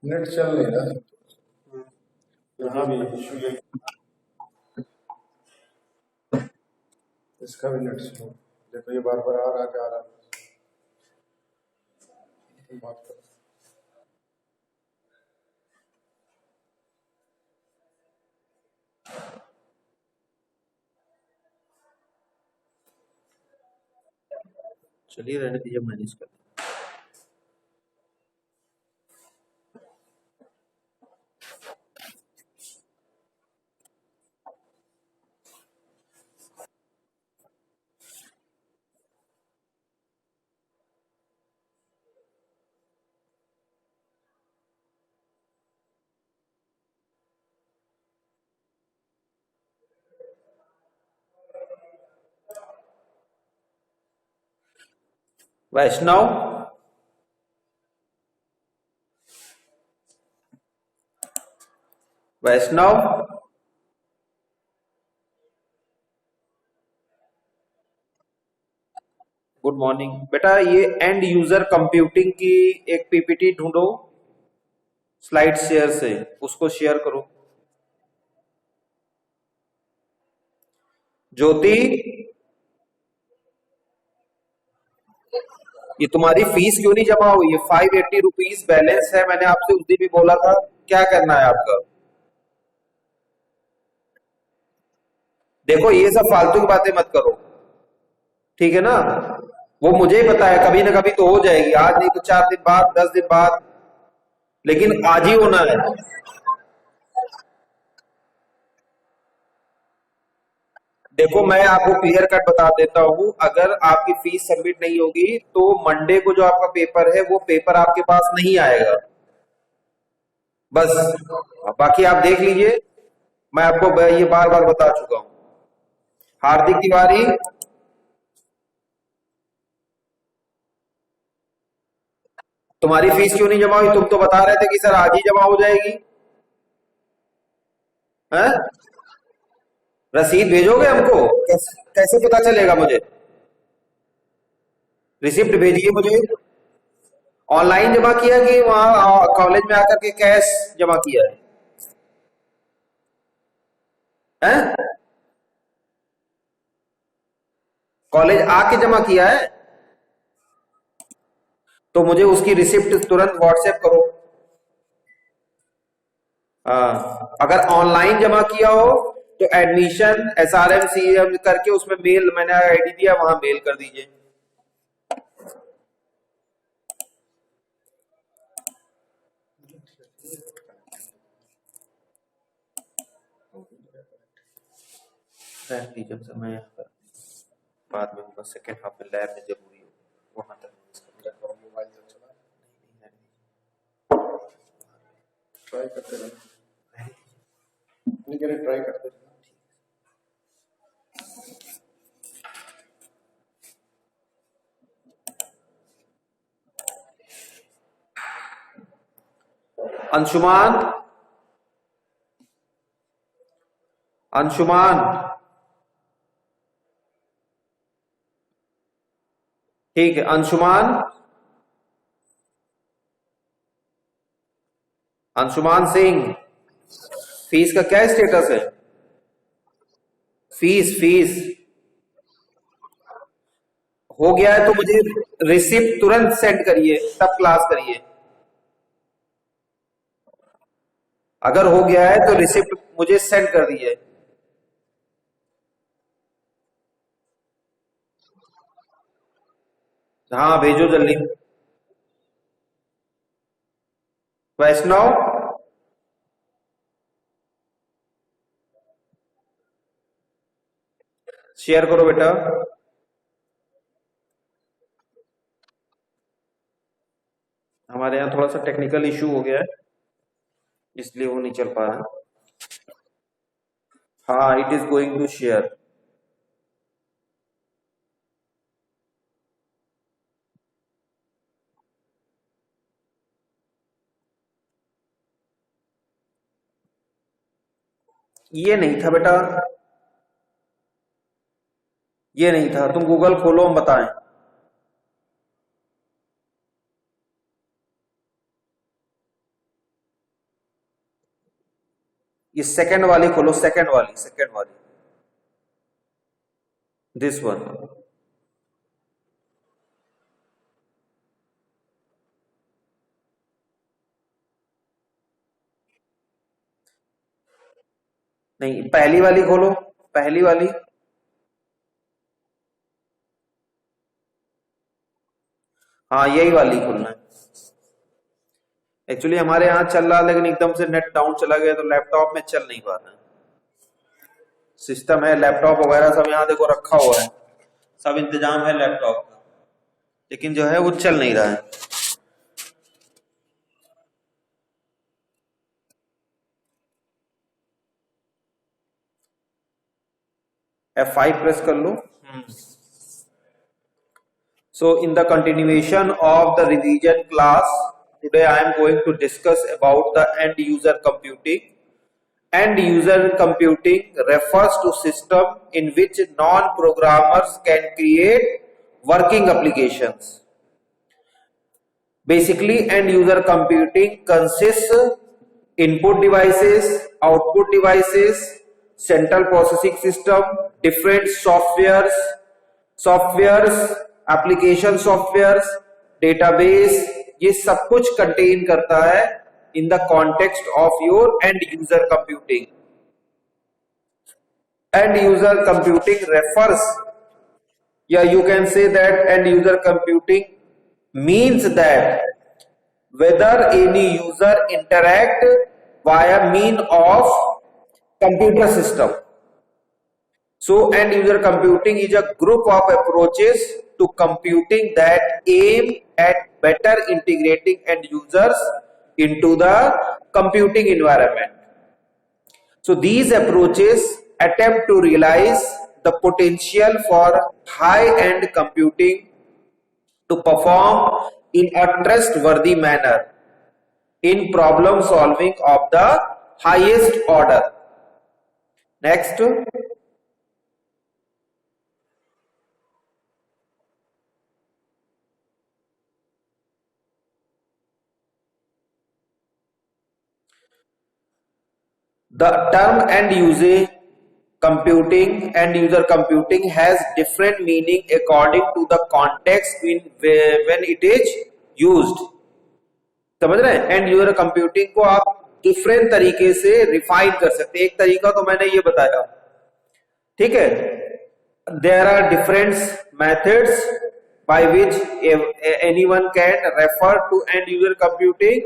Net चल नहीं रहा। यहाँ भी इशू ये इसका भी नेट स्लो। देखो ये बार बार आ रहा जा रहा। बात कर। चलिए रहने दीजिए, मैनेज कर। वैष्णव, वैष्णव, गुड मॉर्निंग बेटा। ये एंड यूजर कंप्यूटिंग की एक पीपीटी ढूंढो स्लाइड शेयर से, उसको शेयर करो। ज्योति, ये तुम्हारी फीस क्यों नहीं जमा हुई है? 580 रुपीज बैलेंस है, मैंने आपसे उस दिन भी बोला था। क्या करना है आपका? देखो ये सब फालतू की बातें मत करो, ठीक है ना? वो मुझे ही पता है, कभी ना कभी तो हो जाएगी, आज नहीं तो 4 दिन बाद, 10 दिन बाद, लेकिन आज ही होना है। देखो मैं आपको क्लियर कट बता देता हूं, अगर आपकी फीस सबमिट नहीं होगी तो मंडे को जो आपका पेपर है वो पेपर आपके पास नहीं आएगा, बस। बाकी आप देख लीजिए, मैं आपको ये बार बार बता चुका हूं। हार्दिक तिवारी, तुम्हारी फीस क्यों नहीं जमा हुई? तुम तो बता रहे थे कि सर आज ही जमा हो जाएगी, हैं? रसीद भेजोगे हमको? कैसे कैसे पता चलेगा मुझे? रिसिप्ट भेजिए मुझे। ऑनलाइन जमा किया कि वहां कॉलेज में आकर के कैश जमा किया है? हैं? कॉलेज आके जमा किया है? तो मुझे उसकी रिसिप्ट तुरंत व्हाट्सएप करो। हाँ, अगर ऑनलाइन जमा किया हो तो एडमिशन एसआरएम सीएम करके उसमें मेल, मैंने आईडी दिया, वहां मेल कर दीजिए। रख दीजिए, जब मैं यहाँ पर बाद में होगा, सेकेंड हाफ में लैब में जरूरी हो, वहां तक मोबाइल तो चला, ट्राई करते रहना। नहीं कह रहे ट्राई करते रहना। अंशुमान, अंशुमान, ठीक है अंशुमान, अंशुमान सिंह, फीस का क्या स्टेटस है? फीस फीस हो गया है तो मुझे रिसिप्ट तुरंत सेंड करिए, तब क्लास करिए। अगर हो गया है तो रिसिप्ट मुझे सेंड कर दीजिए। हाँ भेजो जल्दी। वैष्णव, शेयर करो बेटा। हमारे यहाँ थोड़ा सा टेक्निकल इशू हो गया है, इसलिए वो नहीं चल पा रहा। हाँ, it is going to share. ये नहीं था बेटा, ये नहीं था। तुम गूगल खोलो, हम बताएं। ये सेकंड वाली खोलो, सेकंड वाली दिस वन। नहीं, पहली वाली खोलो, पहली वाली। हाँ, यही वाली खोलना है। एक्चुअली हमारे यहाँ चल रहा, लेकिन एकदम से नेट डाउन चला गया तो लैपटॉप में चल नहीं पा रहा है। सिस्टम है, लैपटॉप वगैरह सब यहाँ देखो रखा हुआ है, सब इंतजाम है लैपटॉप का, लेकिन जो है वो चल नहीं रहा है। F5 प्रेस कर लो। So in the continuation of the revision class, today I am going to discuss about the end user computing. End user computing refers to system in which non-programmers can create working applications. Basically, end user computing consists input devices, output devices, central processing system, different softwares, application softwares, database, ये सब कुछ contain करता है in the context of your end user computing. End user computing refers, you can say that end user computing means that whether any user interact via mean of computer system. So end user computing is a group of approaches to computing that aim at better integrating end users into the computing environment. So these approaches attempt to realize the potential for high-end computing to perform in a trustworthy manner in problem solving of the highest order. Next. The term end user computing has different meaning according to the context when it is used. समझ रहे हैं? And user computing को आप different तरीके से refine कर सकते हैं। एक तरीका तो मैंने ये बताया, ठीक है। There are different methods by which anyone can refer to end user computing.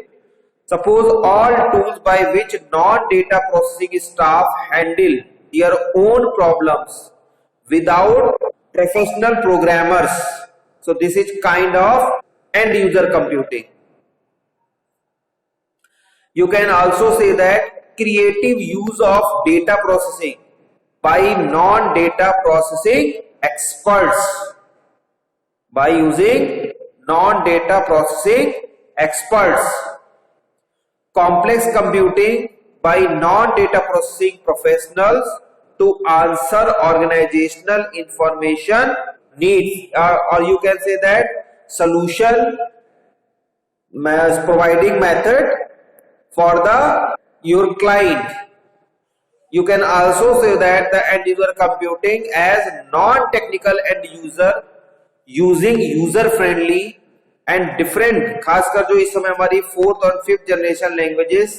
Suppose all tools by which non-data processing staff handle their own problems without professional programmers. So this is kind of end user computing. You can also say that creative use of data processing by non-data processing experts. By using non-data processing experts. Complex computing by non-data processing professionals to answer organizational information needs, or you can say that solution providing method for your client. You can also say that the end user computing as non-technical end user using user friendly and different, खासकर जो इस समय हमारी 4th और 5th generation languages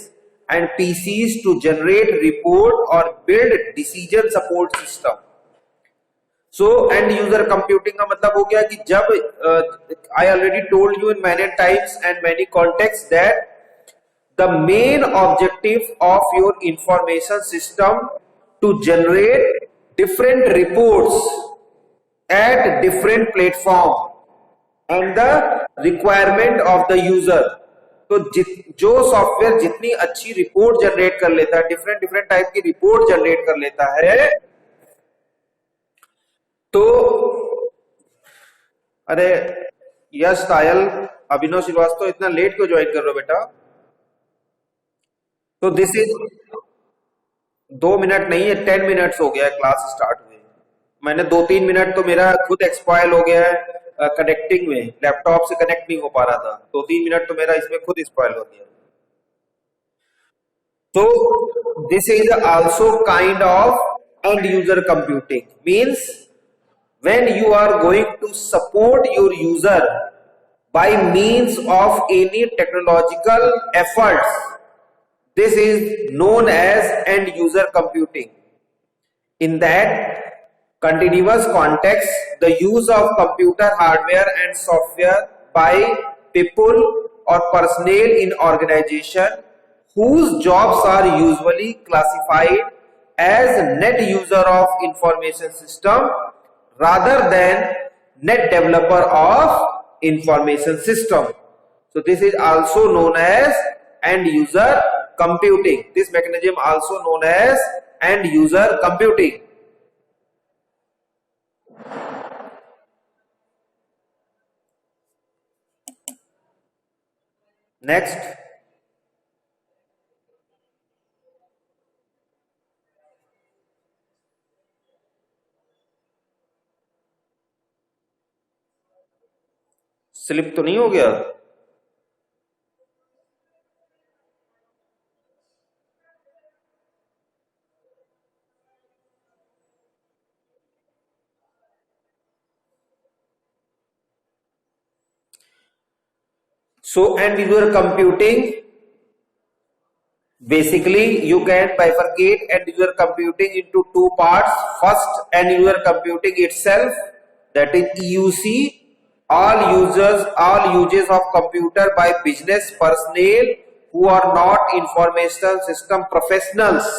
and PCs to generate report और build decision support system. So end user computing का मतलब हो गया कि जब I already told you in many times and many context that the main objective of your information system to generate different reports at different platform and the requirement of the user. तो जो software जितनी अच्छी report generate कर लेता है, different type की report generate कर लेता है, तो अरे यश तायल, अभिनव श्रीवास्तव, इतना लेट क्यों ज्वाइन कर रहे हो बेटा? तो दिस इज 2 मिनट नहीं है, 10 मिनट्स हो गया है क्लास स्टार्ट हुए। मैंने 2-3 मिनट तो मेरा खुद एक्सपायर हो गया है कनेक्टिंग में, लैपटॉप से कनेक्ट नहीं हो पा रहा था। 2-3 मिनट तो मेरा इसमें खुद एक्सपायर हो गया। So this is also kind of end user computing. Means when you are going to support your user by means of any technological efforts, this is known as end user computing. In that continuous context, the use of computer hardware and software by people or personnel in organization whose jobs are usually classified as net user of information system rather than net developer of information system. So this is also known as end user computing. This mechanism also known as end user computing. Next, slip तो नहीं हो गया? So end user computing, basically you can bifurcate end user computing into two parts. First, end user computing itself, that is EUC, all uses of computer by business personnel who are not information system professionals.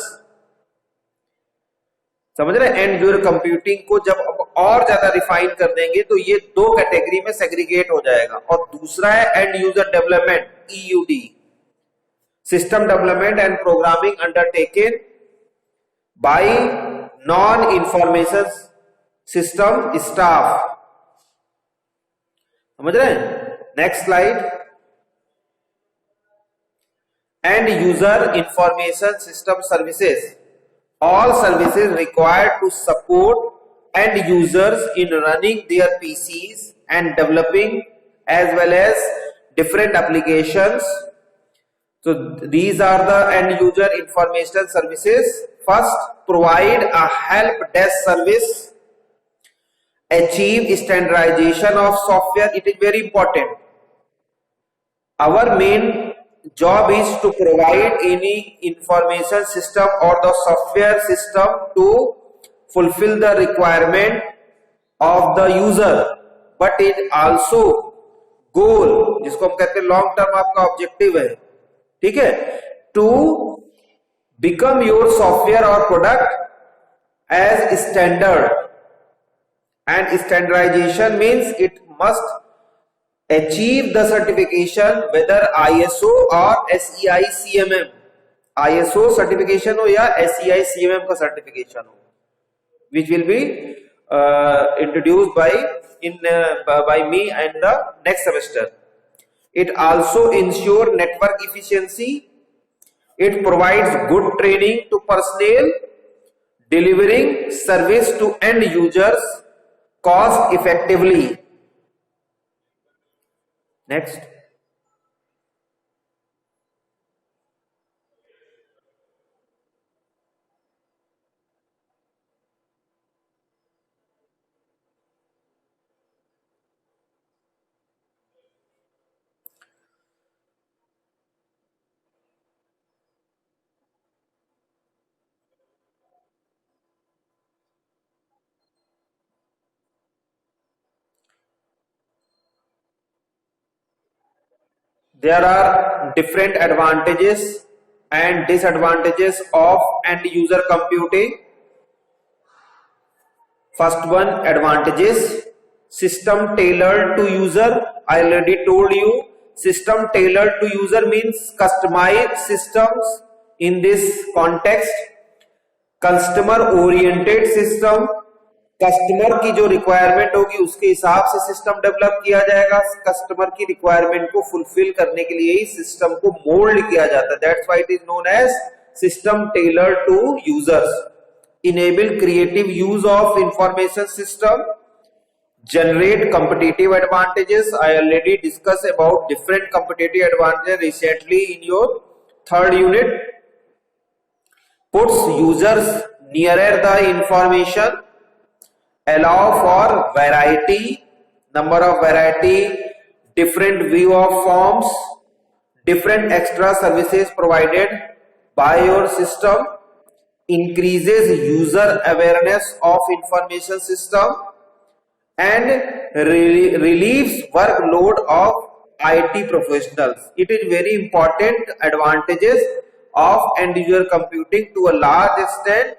समझ रहे? And user computing को जब और ज्यादा refine कर देंगे तो ये दो कैटेगरी में सेग्रीगेट हो जाएगा. और दूसरा है and user development, EUD, system development and programming undertaken by non information system staff. समझ रहे हैं? Next slide. And user information system services, all services required to support end users in running their PCs and developing as well as different applications. So these are the end user information services. First, provide a help desk service, achieve standardization of software. It is very important. Our main job is to provide any information system or the software system to fulfill the requirement of the user, but it also goal, जिसको हम कहते हैं long term आपका objective है, ठीक है, to become your software or product as standard. And standardization means it must achieve the certification whether ISO or SEI CMM, ISO certification हो या SEI CMM का certification हो, which will be introduced by me in the next semester. It also ensure network efficiency. It provides good training to personnel, delivering service to end users cost effectively. Next. There are different advantages and disadvantages of end user computing. First one, advantages. System tailored to user. I already told you, system tailored to user means customized systems. In this context, customer oriented system, customer की जो requirement होगी उसके हिसाब से system develop किया जाएगा. Customer की requirement को फुलफिल करने के लिए ही सिस्टम को मोल्ड किया जाता है. That's why it is known as system tailored to users. Enable creative use of information system, generate competitive advantages. I already discussed about different competitive advantages recently in your third unit. puts users nearer the information, allow for variety, number of variety, different view of forms, different extra services provided by your system, increases user awareness of information system, and relieves workload of IT professionals. It is very important advantages of end user computing. To a large extent,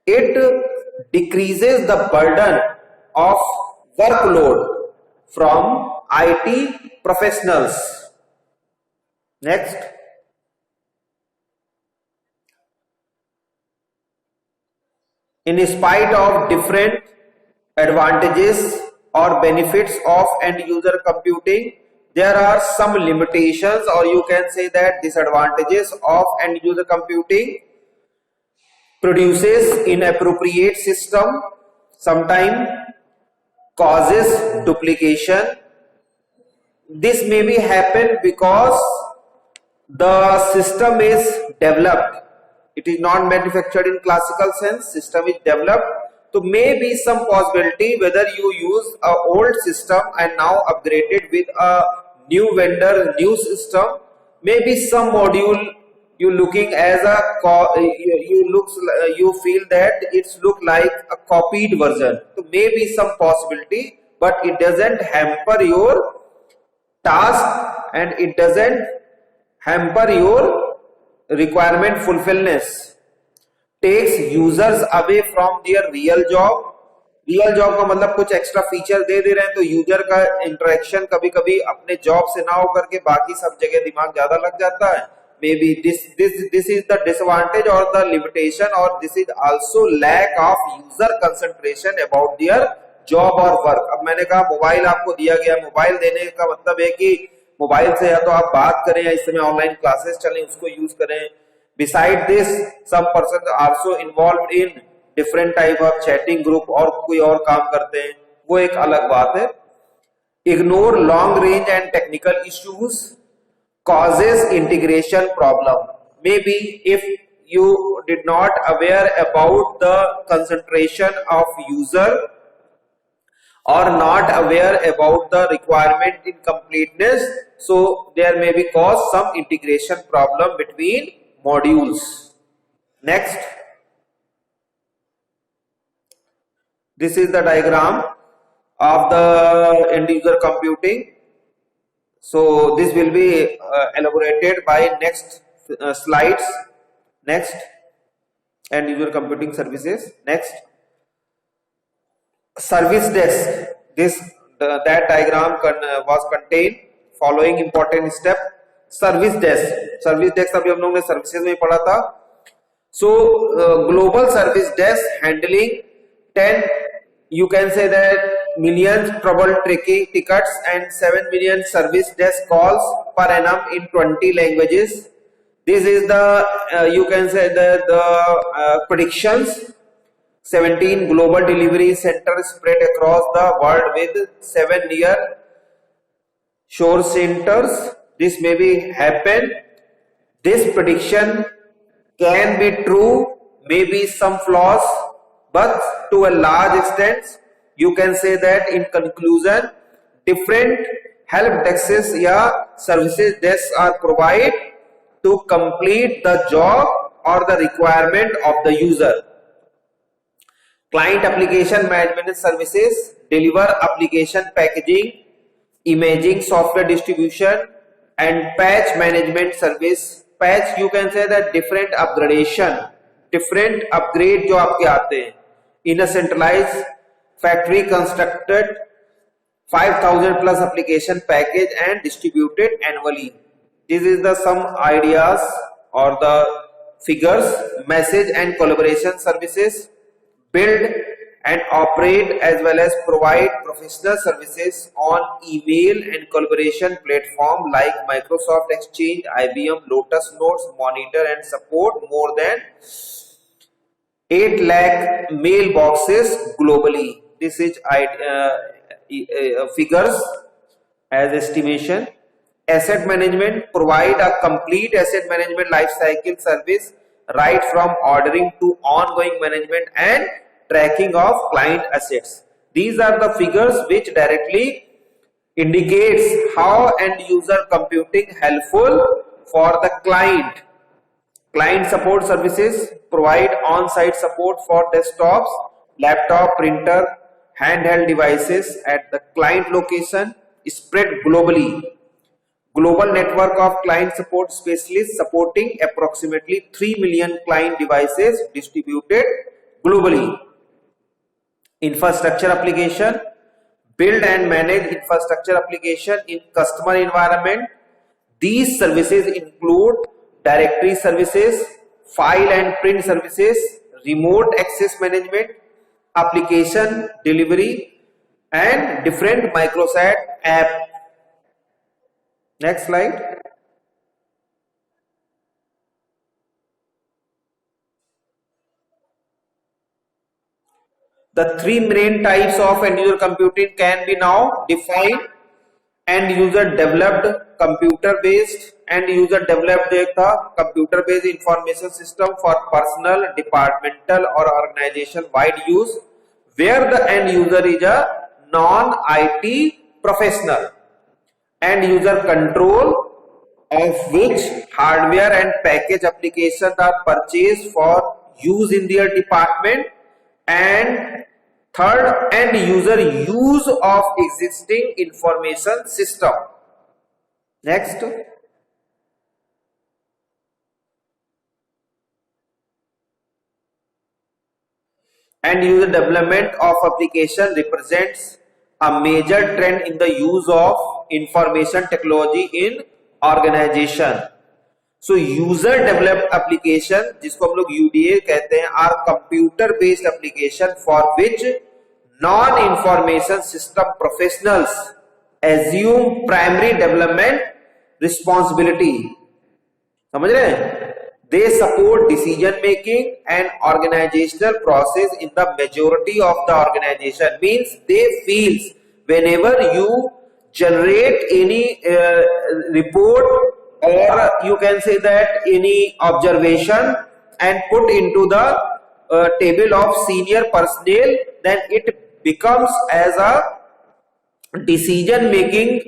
it decreases the burden of workload from IT professionals. Next. In spite of different advantages or benefits of end user computing, there are some limitations, or you can say that disadvantages of end user computing. Produces inappropriate system, sometimes causes duplication. This may be happen because the system is developed. It is not manufactured in classical sense. System is developed. So may be some possibility whether you use a old system and now upgraded with a new vendor, new system. Maybe some module you looking as a you feel that it's look like a copied version. So maybe some possibility, but it doesn't hamper your task and it doesn't hamper your requirement fulfillment. Takes users away from their real job. Real job का मतलब कुछ extra feature दे रहे हैं तो user का interaction कभी कभी अपने जॉब से ना होकर के बाकी सब जगह दिमाग ज्यादा लग जाता है. Maybe this is the disadvantage और द लिमिटेशन, और this is also lack of user concentration about their job और वर्क. अब मैंने कहा मोबाइल आपको दिया गया, मोबाइल देने का मतलब है कि मोबाइल से या तो आप बात करें या इस समय ऑनलाइन क्लासेस चलें उसको यूज करें. Beside this some person also involved in different type of chatting group और कोई और काम करते हैं, वो एक अलग बात है. Ignore long range and technical issues, causes integration problem. Maybe if you did not aware about the concentration of user or not aware about the requirement in completeness, so there may be cause some integration problem between modules. Next, this is the diagram of the end user computing. So this will be elaborated by next slides. Next, end user computing services. Next, service desk. That diagram was contained following important step. Service desk अभी हम लोगों ने services में पढ़ा था. So global service desk handling 10, you can say that millions trouble tickets and 7 million service desk calls per annum in 20 languages. This is the you can say the predictions. 17 global delivery centers spread across the world with 7 near shore centers. This may be happen. This prediction can be true, maybe some flaws, but to a large extent you can say that in conclusion different help desks या services desks are provided to complete the job or the requirement of the user. Client application management services deliver application packaging, imaging, software distribution and patch management service. Patch you can say that different upgradation, different upgrade जो आपके आते हैं in a centralized factory constructed 5,000 plus application package and distributed annually. This is the some ideas or the figures. Message and collaboration services build and operate as well as provide professional services on email and collaboration platform like Microsoft Exchange, IBM, Lotus Notes, monitor and support more than 8 lakh mailboxes globally. This is figures as estimation. Asset management provide a complete asset management life cycle service right from ordering to ongoing management and tracking of client assets. These are the figures which directly indicates how end user computing helpful for the client. Client support services provide on-site support for desktops, laptop, printer, handheld devices at the client location spread globally. Global network of client support specialists supporting approximately 3 million client devices distributed globally. Infrastructure application, build and manage infrastructure application in customer environment. These services include directory services, file and print services, remote access management, application delivery, and different Microsoft app. Next slide. The three main types of end user computing can be now defined. End user developed computer based, end user developed data computer based information system for personal, departmental or organization wide use, where the end user is a non-IT professional. End user control, of which hardware and package applications are purchased for use in their department. And third, end user use of existing information system. Next. End user development of application represents a major trend in the use of information technology in organization. So user developed application, जिसको हम लोग UDA कहते हैं, are computer based application for which non information system professionals assume primary development responsibility. समझ रहे हैं? They support decision making and organizational process in the majority of the organization. Means they feels whenever you generate any report, or you can say that any observation and put into the table of senior personnel, then it becomes as a decision making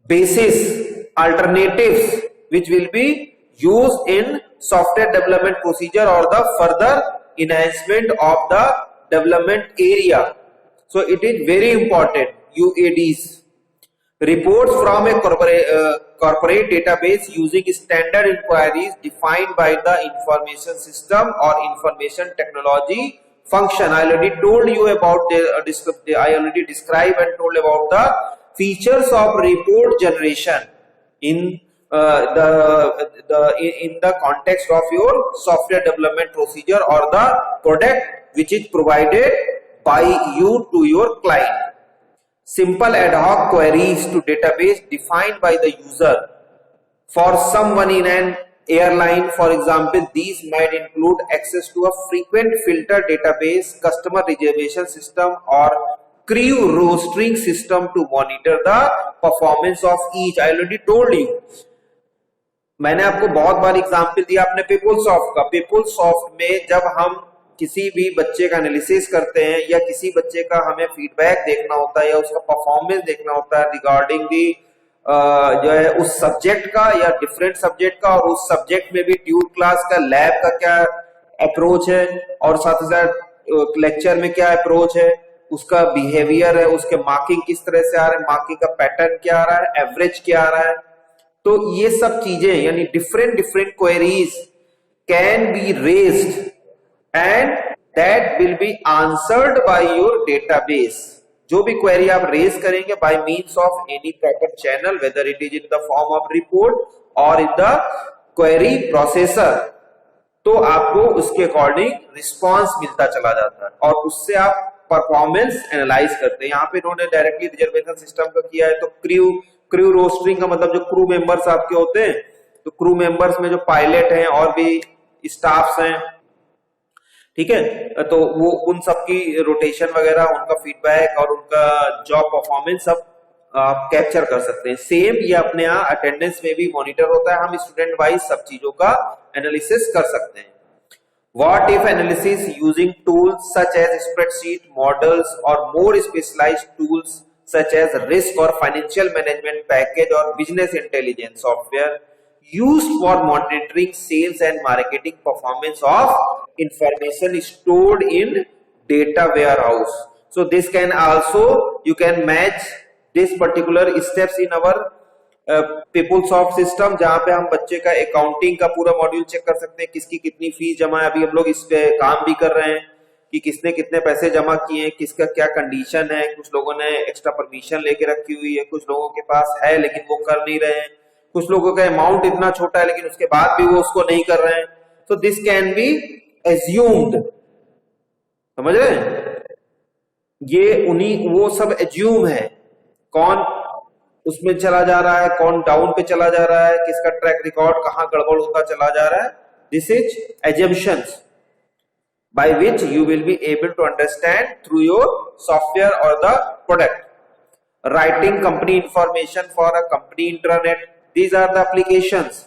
basis alternatives which will be used in software development procedure or the further enhancement of the development area. So it is very important. UADs, reports from a corporate database using standard inquiries defined by the information system or information technology function. I already told you about I already described and told about the features of report generation in the context of your software development procedure or the product which is provided by you to your client. Simple ad hoc queries to database defined by the user. For someone in an airline, for example, these might include access to a frequent filter database, customer reservation system, or crew rostering system to monitor the performance of each. I already told you. मैंने आपको बहुत बार example दिया अपने PeopleSoft का. PeopleSoft में जब हम किसी भी बच्चे का एनालिसिस करते हैं या किसी बच्चे का हमें फीडबैक देखना होता है या उसका परफॉर्मेंस देखना होता है रिगार्डिंग दी जो है उस सब्जेक्ट का या डिफरेंट सब्जेक्ट का, और उस सब्जेक्ट में भी ट्यूट क्लास का लैब का क्या अप्रोच है और साथ ही साथ लेक्चर में क्या अप्रोच है, उसका बिहेवियर है, उसके मार्किंग किस तरह से आ रहा है, मार्किंग का पैटर्न क्या आ रहा है, एवरेज क्या आ रहा है. तो ये सब चीजें यानी different queries can be raised and that will be answered by your database. जो भी query आप raise करेंगे by means of any proper channel, whether it is in the form of report or in the query processor, तो आपको उसके according response मिलता चला जाता है और उससे आप परफॉर्मेंस एनालाइज करते हैं. यहाँ पे इन्होंने डायरेक्टली रिजर्वेशन सिस्टम का किया है. तो क्रू रोस्टरिंग का मतलब जो क्रू मेंबर्स आपके होते हैं, तो क्रू मेंबर्स में जो पायलट हैं और भी स्टाफ्स हैं, ठीक है, तो वो उन सब की रोटेशन वगैरह, उनका फीडबैक और उनका जॉब परफॉर्मेंस सब आप कैप्चर कर सकते हैं। सेम ये अपने यहाँ अटेंडेंस में भी मॉनिटर होता है, हम स्टूडेंट वाइज सब चीजों का एनालिसिस कर सकते हैं। What if analysis using tools such as spreadsheet, models or more specialized tools such as risk or financial management package or business intelligence software used for monitoring sales and marketing performance of information stored in data warehouse. So this can also, you can match this particular steps in our PeopleSoft system, जहां पे हम बच्चे का accounting का पूरा module check कर सकते हैं, किसकी कितनी फीस जमा है। अभी हम लोग इस पे काम भी कर रहे हैं कि किसने कितने पैसे जमा किए हैं, किसका क्या कंडीशन है। कुछ लोगों ने एक्स्ट्रा परमिशन लेके रखी हुई है, कुछ लोगों के पास है लेकिन वो कर नहीं रहे हैं, कुछ लोगों का अमाउंट इतना छोटा है लेकिन उसके बाद भी वो उसको नहीं कर रहे हैं। तो दिस कैन बी एज्यूम्ड, समझ रहे हैं, ये उन्हीं वो सब एज्यूम है, कौन उसमें चला जा रहा है, कौन डाउन पे चला जा रहा है, किसका ट्रैक रिकॉर्ड कहां गड़बड़ होता चला जा रहा है। This is assumptions by which you will be able to understand through your software or the product. Writing company information for a company intranet, these are the applications.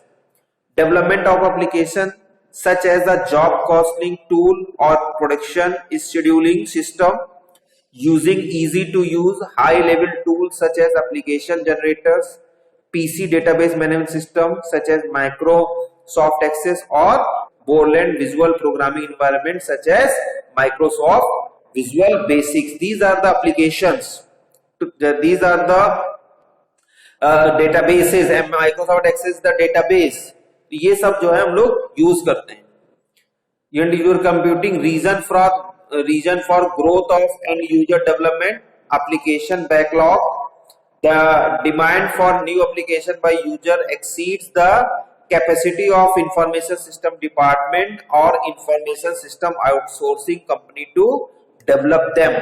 Development of application such as the job costing tool or production scheduling system using easy to use high level tools such as application generators, PC database management system such as Microsoft Access or Borland visual programming environment such as Microsoft Visual Basics. These are the applications, these are the databases, and Microsoft Access the database. ये सब जो है हम लोग use करते हैं। End user computing, reason for growth of end user development, application backlog, the demand for new application by user exceeds the capacity of information system department or information system outsourcing company to develop them.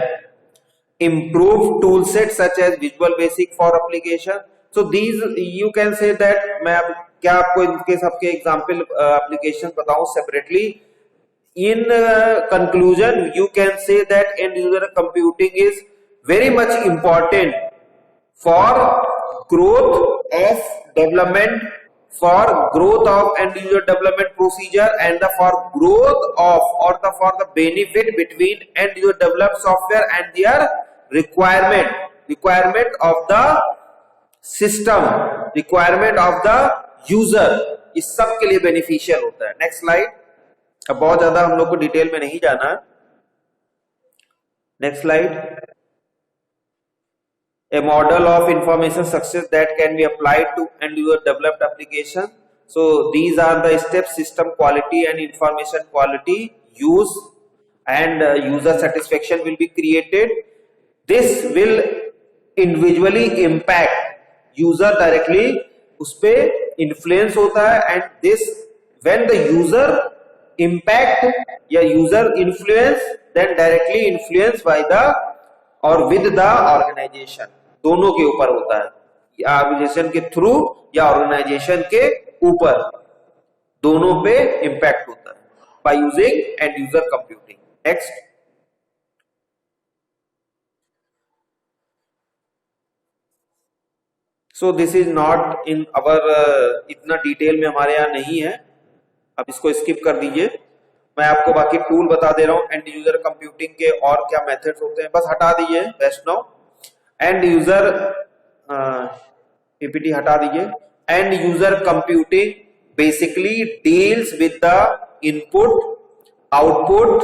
Improved tool set such as Visual Basic for application. So these you can say that, मैं अब क्या आपको इनके सबके example application बताऊं separately. In conclusion, you can say that end user computing is very much important for growth of development, for growth of end user development procedure, and for growth of or for the benefit between end user developed software and their requirement of the system, requirement of the user, इस सब के लिए beneficial होता है। Next slide. अब बहुत ज्यादा हम लोग को डिटेल में नहीं जाना। Next slide. A model of information success that can be applied to end user developed application. So these are the steps: system quality and information quality, use and user satisfaction will be created. This will individually impact user directly, उस पे influence होता है, and this when the user impact या user influence then directly influenced by the or with the organization, दोनों के ऊपर होता है, या ऑर्गेनाइजेशन के थ्रू या ऑर्गेनाइजेशन के ऊपर, दोनों पे इम्पैक्ट होता है by using end user computing. Next. So this is not in our इतना डिटेल में हमारे यहाँ नहीं है, अब इसको स्किप कर दीजिए। मैं आपको बाकी टूल बता दे रहा हूं एंड यूजर कंप्यूटिंग के और क्या मेथड्स होते हैं, बस हटा दीजिए best now. End user PPT हटा दीजिए। End user computing basically deals with the input output,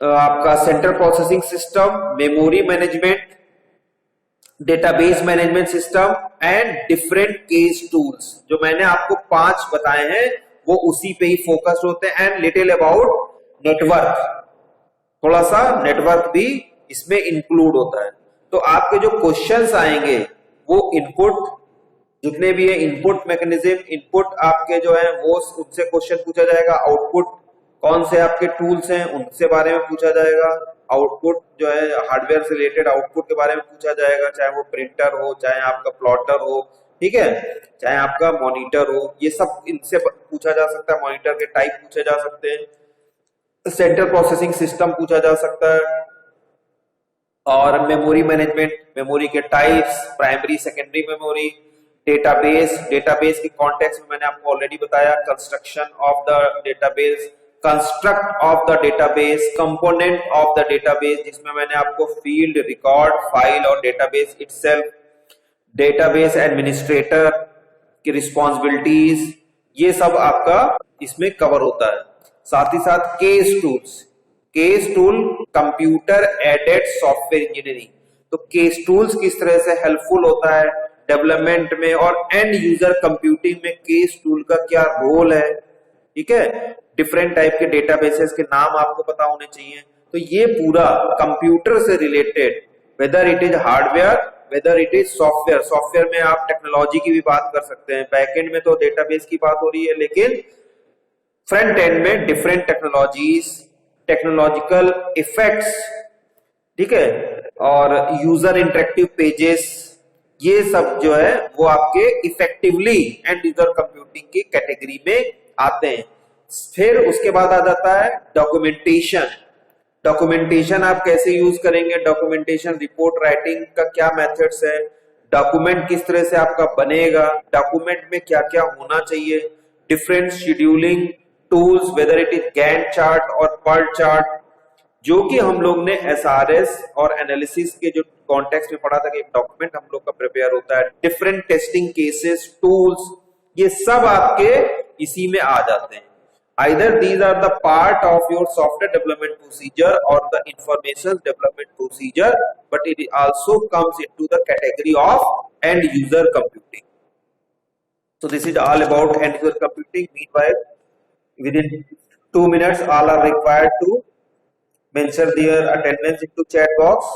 आपका central processing system, memory management, database management system and different case tools. जो मैंने आपको 5 बताए हैं वो उसी पे ही फोकस होते हैं। एंड लिटिल अबाउट नेटवर्क, थोड़ा सा नेटवर्क भी इसमें इंक्लूड होता है। तो आपके जो क्वेश्चंस आएंगे वो इनपुट जितने भी है, इनपुट मैकेनिज्म, इनपुट आपके जो है वो उनसे क्वेश्चन पूछा जाएगा। आउटपुट कौन से आपके टूल्स हैं उनसे बारे में पूछा जाएगा। आउटपुट जो है हार्डवेयर से रिलेटेड आउटपुट के बारे में पूछा जाएगा, चाहे वो प्रिंटर हो, चाहे आपका प्लॉटर हो, ठीक है, चाहे आपका मॉनिटर हो, ये सब इनसे पूछा जा सकता है। मॉनिटर के टाइप पूछे जा सकते हैं, सेंट्रल प्रोसेसिंग सिस्टम पूछा जा सकता है, और मेमोरी मैनेजमेंट, मेमोरी के types, primary secondary memory, database, database के कॉन्टेक्स्ट में मैंने आपको ऑलरेडी बताया, construction of the database, construct of the database, component of the database, जिसमें मैंने आपको फील्ड, रिकॉर्ड, फाइल और डेटाबेस इटसेल्फ, डेटाबेस एडमिनिस्ट्रेटर की रिस्पॉन्सिबिलिटीज, ये सब आपका इसमें कवर होता है। साथ ही साथ case tools, case tool computer aided software engineering, तो केस टूल्स किस तरह से हेल्पफुल होता है डेवलपमेंट में और एंड यूजर कंप्यूटिंग में केस टूल का क्या रोल है, ठीक है। डिफरेंट टाइप के डेटाबेसेस के नाम आपको पता होने चाहिए। तो ये पूरा कंप्यूटर से related, whether it is hardware, whether it is software, software में आप टेक्नोलॉजी की भी बात कर सकते हैं, बैकएंड में तो डेटाबेस की बात हो रही है, लेकिन फ्रंट एंड में डिफरेंट टेक्नोलॉजीज, टेक्नोलॉजिकल इफेक्ट्स, ठीक है, और यूजर इंटरेक्टिव पेजेस, ये सब जो है वो आपके इफेक्टिवली एंड यूजर कंप्यूटिंग की कैटेगरी में आते हैं। फिर उसके बाद आ जाता है डॉक्यूमेंटेशन। डॉक्यूमेंटेशन आप कैसे यूज करेंगे, डॉक्यूमेंटेशन रिपोर्ट राइटिंग का क्या मेथड्स है, डॉक्यूमेंट किस तरह से आपका बनेगा, डॉक्यूमेंट में क्या क्या होना चाहिए, different scheduling tools, whether it is Gantt chart और पर्ट चार्ट, जो कि हम लोग ने एसआरएस और एनालिसिस के जो कॉन्टेक्स्ट में पढ़ा था कि एक डॉक्यूमेंट हम लोग का प्रिपेयर होता है, डिफरेंट टेस्टिंग केसेस, टूल्स, ये सब आपके इसी में आ जाते हैं। Either these are the part of your software development procedure or the information development procedure, but it also comes into the category of end user computing. So this is all about end user computing. Meanwhile, within 2 minutes, all are required to mention their attendance into chat box.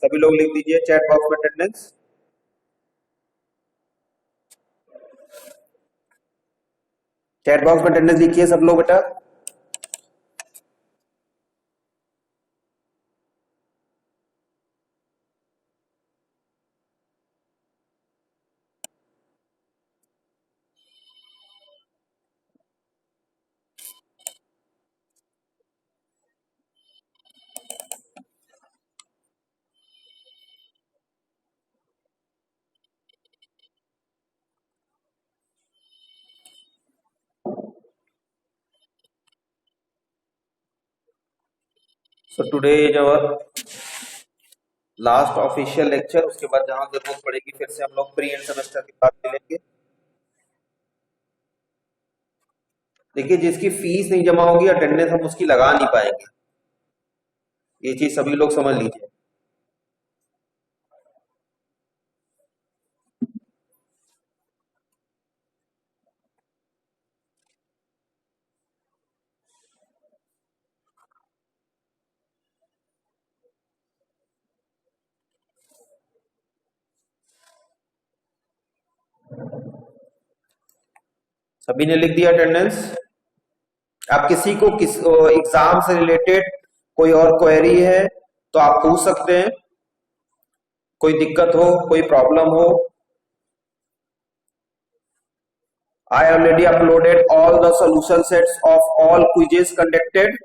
सभी लोग लिख दीजिए chat box में attendance. Chat box में attendance लिखिए सब लोग बेटा। So today is our last official lecture, उसके बाद जहां जरूरत पड़ेगी फिर से हम लोग प्री एंड सेमेस्टर के बाद मिलेंगे। देखिए जिसकी फीस नहीं जमा होगी अटेंडेंस हम उसकी लगा नहीं पाएंगे, ये चीज सभी लोग समझ लीजिए। सभी ने लिख दिया अटेंडेंस। आप किसी को किस एग्जाम से रिलेटेड कोई और क्वेरी है तो आप पूछ सकते हैं, कोई दिक्कत हो, कोई प्रॉब्लम हो। I already uploaded all the solution sets of all quizzes conducted.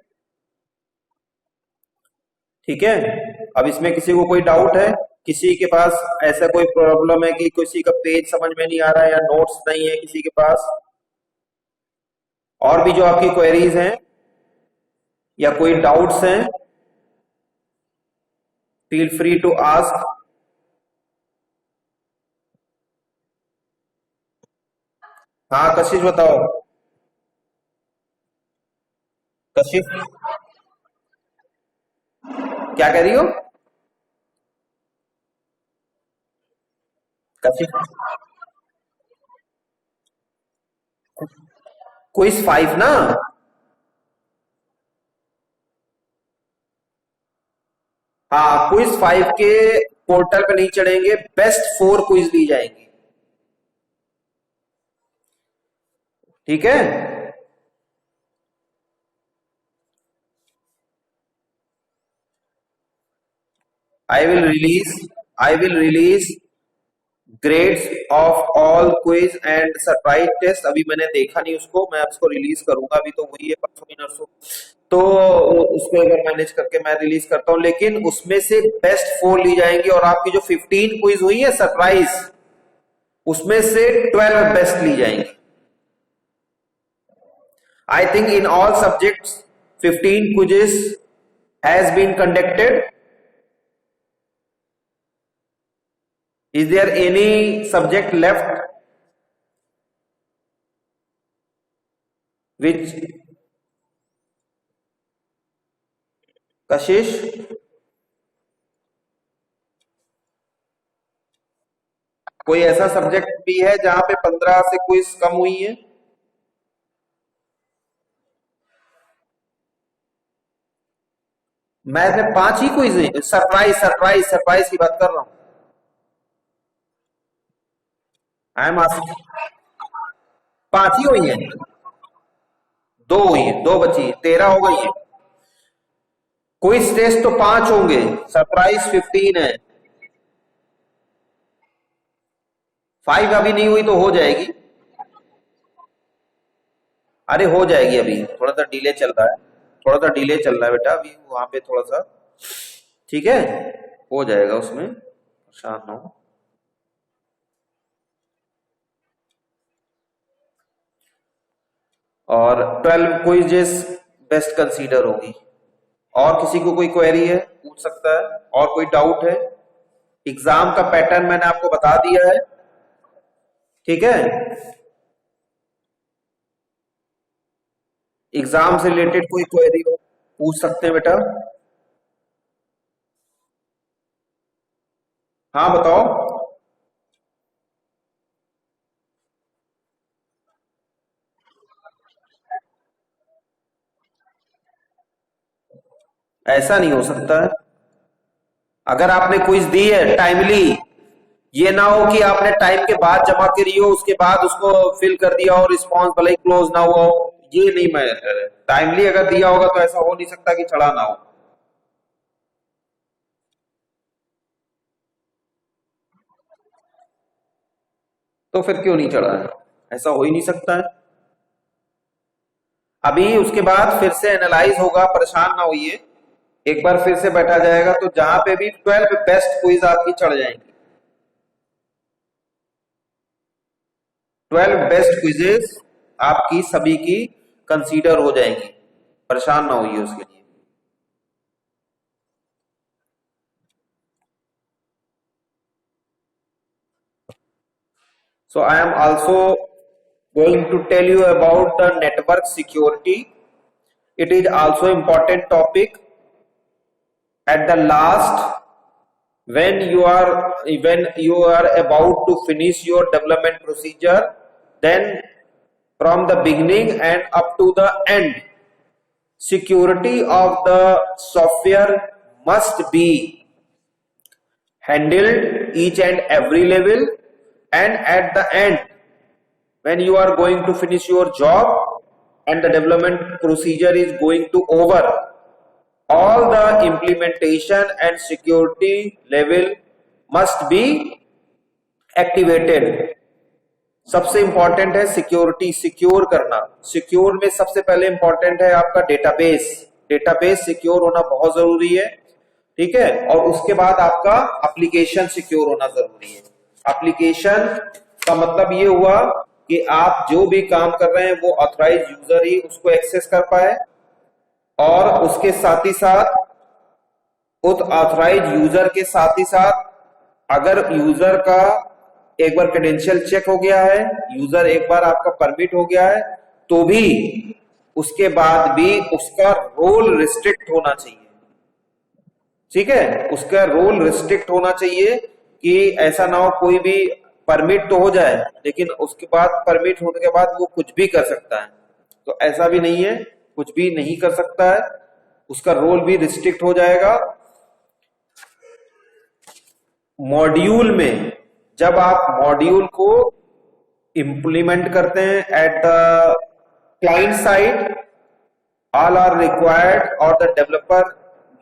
ठीक है, अब इसमें किसी को कोई डाउट है, किसी के पास ऐसा कोई प्रॉब्लम है कि किसी का पेज समझ में नहीं आ रहा है या नोट्स नहीं है किसी के पास, और भी जो आपकी क्वेरीज हैं या कोई डाउट्स हैं, फील फ्री टू आस्क। हाँ कशिश बताओ, कशिश क्या कह रही हो? कशिश क्विज 5 ना, हाँ क्विज 5 के पोर्टल पे नहीं चढ़ेंगे, बेस्ट 4 क्विज ली जाएंगी, ठीक है। I will release grades of all quiz and surprise test, अभी मैंने देखा नहीं उसको, मैं उसको रिलीज करूंगा, अभी तो वही है परसों ही नरसों, तो उसको अगर मैनेज करके मैं रिलीज करता हूं, लेकिन उसमें से बेस्ट 4 ली जाएंगी और आपकी जो 15 क्विज हुई है सरप्राइज, उसमें से 12 बेस्ट ली जाएंगी. I think in all subjects 15 quizzes has been conducted. Is there any subject left which Kashish? कोई ऐसा सब्जेक्ट भी है जहां पे 15 से क्विज कम हुई है? मैथ में 5 ही क्विज है. सरप्राइज की बात कर रहा हूं. आई एम आस्किंग, 5 ही हुई है, 2 हुई है, 2 बची है, 13 हो गई है. क्विज टेस्ट तो 5 होंगे, सरप्राइज 15 है. 5 अभी नहीं हुई तो हो जाएगी. अरे हो जाएगी, अभी थोड़ा सा डिले चल रहा है, थोड़ा सा डिले चल रहा है बेटा, अभी वहां पे थोड़ा सा, ठीक है, हो जाएगा, उसमें परेशान ना हो. और 12 क्विजेस बेस्ट कंसीडर होगी. और किसी को कोई क्वेरी है पूछ सकता है, और कोई डाउट है? एग्जाम का पैटर्न मैंने आपको बता दिया है, ठीक है. एग्जाम से रिलेटेड कोई क्वेरी हो पूछ सकते हैं बेटा. हाँ बताओ. ऐसा नहीं हो सकता है. अगर आपने क्विज दी है टाइमली, ये ना हो कि आपने टाइम के बाद जमा करी हो, उसके बाद उसको फिल कर दिया और रिस्पॉन्स भले ही क्लोज ना हुआ हो, ये नहीं. मैं टाइमली अगर दिया होगा तो ऐसा हो नहीं सकता कि चढ़ा ना हो. तो फिर क्यों नहीं चढ़ा है? ऐसा हो ही नहीं सकता है. अभी उसके बाद फिर से एनालाइज होगा, परेशान ना होइए, एक बार फिर से बैठा जाएगा, तो जहां पे भी 12 बेस्ट क्विज आपकी चढ़ जाएंगी. 12 बेस्ट क्विजेस आपकी सभी की कंसीडर हो जाएंगी, परेशान ना होइए उसके लिए. So I am also going to tell you about the network security. It is also important topic. At the last, when you are about to finish your development procedure, then from the beginning and up to the end, security of the software must be handled each and every level. And at the end, when you are going to finish your job and the development procedure is going to over, all the implementation and security level must be activated. सबसे important है security, secure करना. Secure में सबसे पहले important है आपका database. Database secure होना बहुत जरूरी है, ठीक है. और उसके बाद आपका एप्लीकेशन सिक्योर होना जरूरी है. एप्लीकेशन का मतलब ये हुआ कि आप जो भी काम कर रहे हैं वो ऑथराइज यूजर ही उसको एक्सेस कर पाए, और उसके साथ ही साथ उस ऑथराइज यूजर के साथ ही साथ अगर यूजर का एक बार क्रेडेंशियल चेक हो गया है, यूजर एक बार आपका परमिट हो गया है, तो भी उसके बाद भी उसका रोल रिस्ट्रिक्ट होना चाहिए, ठीक है. उसका रोल रिस्ट्रिक्ट होना चाहिए कि ऐसा ना हो कोई भी परमिट तो हो जाए लेकिन उसके बाद परमिट होने के बाद वो कुछ भी कर सकता है. तो ऐसा भी नहीं है, कुछ भी नहीं कर सकता है, उसका रोल भी रिस्ट्रिक्ट हो जाएगा. मॉड्यूल में जब आप मॉड्यूल को इंप्लीमेंट करते हैं at the client side, all are required or the developer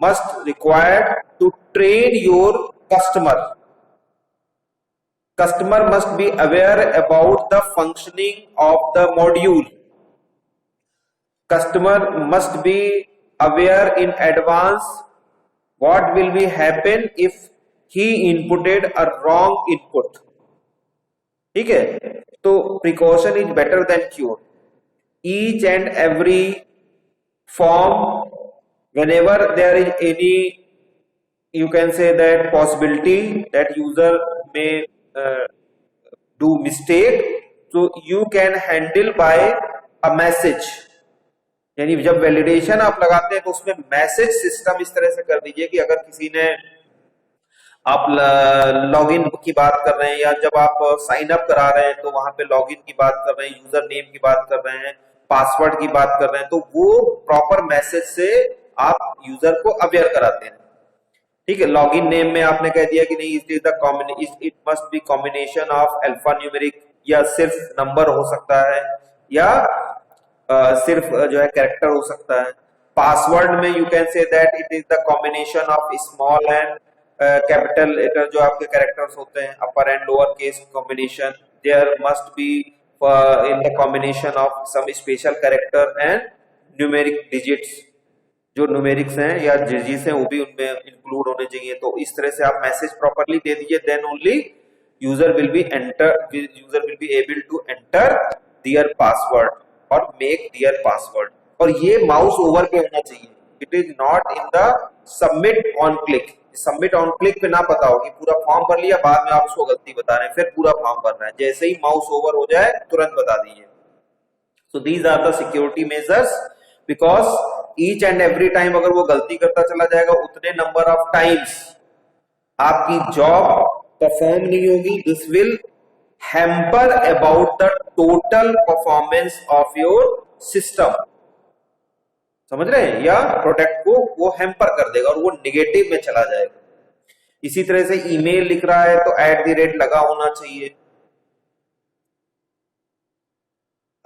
must required to train your customer. customer must be aware about the functioning of the module. Customer must be aware in advance what will be happen if he inputted a wrong input. ठीक है, तो precaution is better than cure. Each and every form, whenever there is any, you can say that possibility that user may do mistake, so you can handle by a message. यानी जब validation आप लगाते हैं तो उसमें message system इस तरह से कर दीजिए कि अगर किसी ने आप लॉगिन की बात कर रहे हैं या जब आप साइन अप करा रहे हैं तो वहां पे लॉगिन की बात कर रहे हैं, यूजर नेम की बात कर रहे हैं, पासवर्ड की बात कर रहे हैं, तो वो प्रॉपर मैसेज से आप यूजर को अवेयर कराते हैं. ठीक है, लॉगिन नेम में आपने कह दिया कि नहीं it must be combination of alpha numeric, या सिर्फ नंबर हो सकता है, या सिर्फ जो है कैरेक्टर हो सकता है. पासवर्ड में you can say that it is the combination of small and capital letter, जो आपके कैरेक्टर्स होते हैं, upper and lower case combination. There must be in the combination of some special character and numeric digits, जो numerics हैं या digits हैं वो भी उनमें इंक्लूड होने चाहिए. तो इस तरह से आप मैसेज प्रॉपर्ली दे दीजिए, then only user will be able to enter their password और मेक देयर पासवर्ड. और ये माउस ओवर पे होना चाहिए. It is not in the submit on click. Submit on click पे ना पता हो कि पूरा फॉर्म भर लिया, बाद में आप उसको गलती बता रहे हैं, फिर पूरा फॉर्म भरना है. जैसे ही माउस ओवर हो जाए तुरंत बता दीजिए. So these are the security measures, because each and every time अगर वो गलती करता चला जाएगा उतने नंबर ऑफ टाइम्स आपकी जॉब परफॉर्म नहीं होगी. This will hamper about the total performance of your system. समझ रहे हैं? या प्रोडक्ट को वो हैम्पर कर देगा और वो निगेटिव में चला जाएगा. इसी तरह से ईमेल लिख रहा है तो @ लगा होना चाहिए.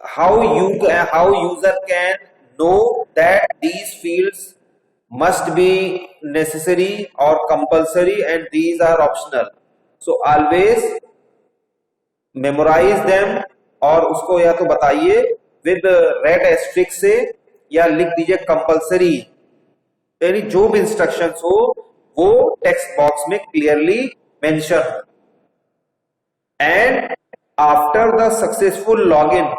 How user can know that these fields must be necessary और compulsory and these are optional. So always memorise them, और उसको या तो बताइए विद रेड एस्ट्रिक से, या लिख दीजिए कंपल्सरी. यानी जो भी इंस्ट्रक्शंस हो वो टेक्स्ट बॉक्स में क्लियरली मेंशन हो. And after the successful login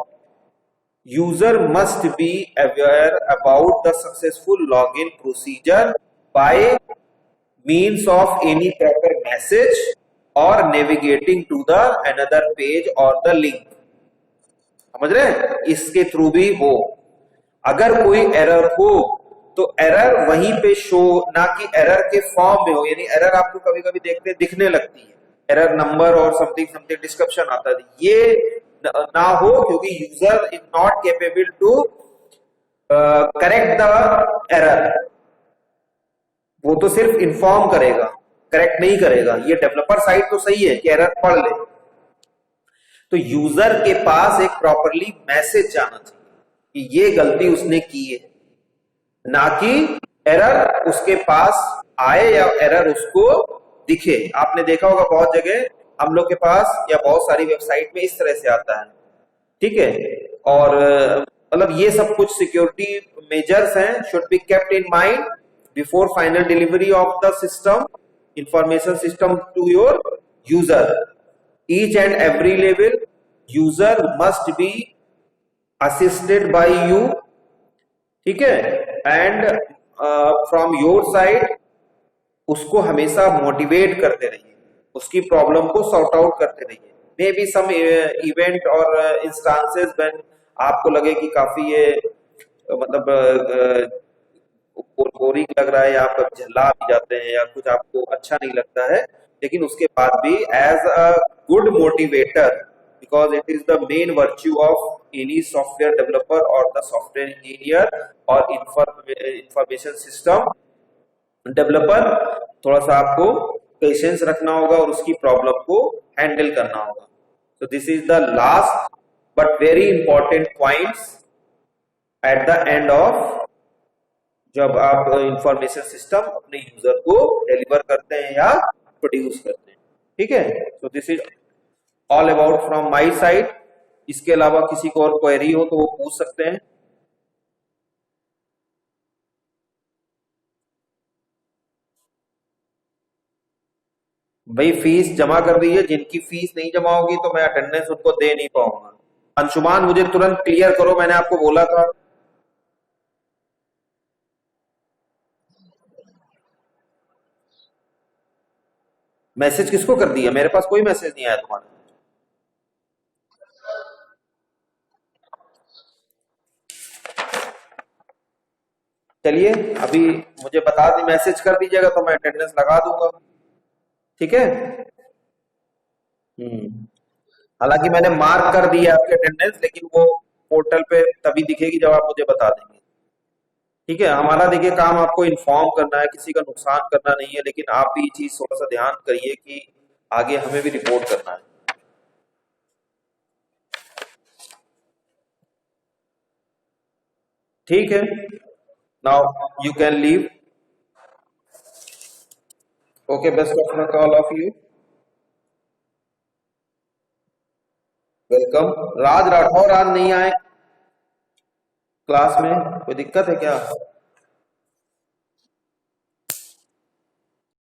user must be aware about the successful login procedure by means of any proper message और navigating to the another page और the link. समझ रहे हैं? इसके through भी हो. अगर कोई एरर हो तो एरर वहीं पे शो, ना कि एरर के फॉर्म में हो. यानी एरर आपको कभी कभी देखते दिखने लगती है, एरर नंबर और समथिंग डिस्क्रिप्शन आता है, ये ना हो, क्योंकि user is not capable to correct the error. वो तो सिर्फ इन्फॉर्म करेगा, करेक्ट नहीं करेगा. ये डेवलपर साइड तो सही है कि एरर पढ़ ले, तो यूजर के पास एक प्रॉपरली मैसेज जाना चाहिए कि ये गलती उसने की है, ना कि एरर उसके पास आए या एरर उसको दिखे. आपने देखा होगा बहुत जगह हम लोग के पास या बहुत सारी वेबसाइट में इस तरह से आता है. ठीक है, और मतलब ये सब कुछ सिक्योरिटी मेजर्स हैं, should be kept in mind before final delivery of the system, information system to your user. Each and every level user must be assisted by you. ठीक है, एंड फ्रॉम योर साइड उसको हमेशा motivate करते रहिए, उसकी problem को sort out करते रहिए. मे बी सम इवेंट और इंस्टांसेस व्हेन आपको लगे कि काफी ये मतलब बोरिंग लग रहा है या आप झल्ला भी जाते हैं या कुछ आपको अच्छा नहीं लगता है, लेकिन उसके बाद भी as a good motivator, because it is the main virtue of any software developer or the software engineer or information system developer, थोड़ा सा आपको पेशेंस रखना होगा और उसकी प्रॉब्लम को हैंडल करना होगा. So this is the last but very important points at the end of जब आप इंफॉर्मेशन सिस्टम अपने यूजर को डिलीवर करते हैं या प्रोड्यूस करते हैं. ठीक है, so this is all about from my side. इसके अलावा किसी को और क्वेरी हो तो वो पूछ सकते हैं। भाई फीस जमा कर दी है, जिनकी फीस नहीं जमा होगी तो मैं अटेंडेंस उनको दे नहीं पाऊंगा। अंशुमान मुझे तुरंत क्लियर करो, मैंने आपको बोला था। मैसेज किसको कर दिया? मेरे पास कोई मैसेज नहीं आया तुम्हारा। चलिए अभी मुझे बता दी, मैसेज कर दीजिएगा तो मैं अटेंडेंस लगा दूंगा। ठीक है। हालांकि मैंने मार्क कर दिया आपकी अटेंडेंस, लेकिन वो पोर्टल पे तभी दिखेगी जब आप मुझे बता देंगे। ठीक है। हमारा देखिए काम आपको इन्फॉर्म करना है, किसी का नुकसान करना नहीं है, लेकिन आप भी ये चीज थोड़ा सा ध्यान करिए कि आगे हमें भी रिपोर्ट करना है। ठीक है। Now you can leave. Okay, best of luck all of you. Welcome. Raj Rathore आज नहीं आए क्लास में, कोई दिक्कत है क्या?